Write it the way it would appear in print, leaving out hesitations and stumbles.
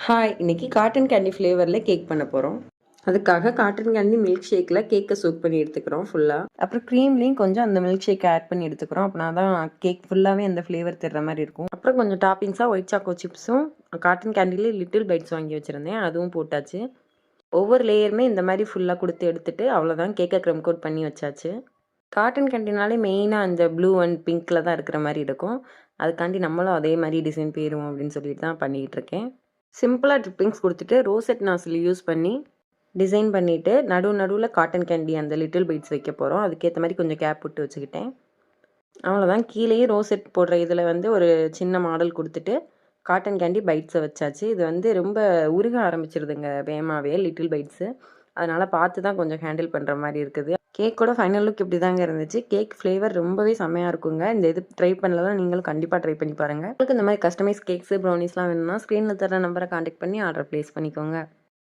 Hi, இன்னைக்கு cotton candy ஃப்ளேவரில் cake பண்ண போகிறோம். அதுக்காக காட்டன் கேண்டி மில்க் ஷேக்கில் கேக்கை சூப் பண்ணி எடுத்துக்கிறோம் ஃபுல்லாக. அப்புறம் க்ரீம்லேயும் கொஞ்சம் அந்த மில்க் ஷேக் ஆட் பண்ணி எடுத்துக்கிறோம். அப்படின்னா தான் கேக் ஃபுல்லாகவே அந்த ஃப்ளேவர் தர்ற மாதிரி இருக்கும். அப்புறம் கொஞ்சம் டாப்பிங்ஸாக ஒயிட் சாக்கோ சிப்ஸும் காட்டன் கேண்டிலே லிட்டில் பைட்ஸ் வாங்கி வச்சுருந்தேன், அதுவும் போட்டாச்சு. ஒவ்வொரு லேயருமே இந்த மாதிரி ஃபுல்லாக கொடுத்து எடுத்துட்டு அவ்வளோதான், கேக்கை க்ரம் கோட் பண்ணி வச்சாச்சு. காட்டன் கேண்டினாலே மெயினாக அந்த ப்ளூ அண்ட் பிங்க்கில் தான் இருக்கிற மாதிரி இருக்கும். அதுக்காண்டி நம்மளும் அதே மாதிரி டிசைன் போயிடும் அப்படின்னு சொல்லிட்டு தான் பண்ணிகிட்டு இருக்கேன். சிம்பிளாக ட்ரிப்பிங்ஸ் கொடுத்துட்டு ரோசெட் நாசில் யூஸ் பண்ணி டிசைன் பண்ணிவிட்டு நடுவில் காட்டன் கேண்டி அந்த லிட்டில் பைட்ஸ் வைக்க போகிறோம். அதுக்கேற்ற மாதிரி கொஞ்சம் கேப் விட்டு வச்சுக்கிட்டேன். அவ்வளோதான், கீழேயே ரோசெட் போடுற இதில் ஒரு சின்ன மாடல் கொடுத்துட்டு காட்டன் கேண்டி பைட்ஸை வச்சாச்சு. இது ரொம்ப உருக ஆரம்பிச்சிருதுங்க வேகமாகவே லிட்டில் பைட்ஸு. அதனால் பார்த்து தான் கொஞ்சம் ஹேண்டில் பண்ணுற மாதிரி இருக்குது. கேக்கோட ஃபைனல் லுக் இப்படி தாங்க இருந்துச்சு. கேக் ஃப்ளேவர் ரொம்பவே செம்மையாக இருக்குங்க. இந்த இது ட்ரை பண்ணலாம், நீங்களும் கண்டிப்பாக ட்ரை பண்ணி பாருங்கள். உங்களுக்கு இந்த மாதிரி கஸ்டமைஸ் கேக்ஸு ப்ரௌனிஸ்லாம் வேணும்னா ஸ்க்ரீனில் தர நம்பரை கான்டாக்ட் பண்ணி ஆர்டர் ப்ளேஸ் பண்ணிக்கோங்க.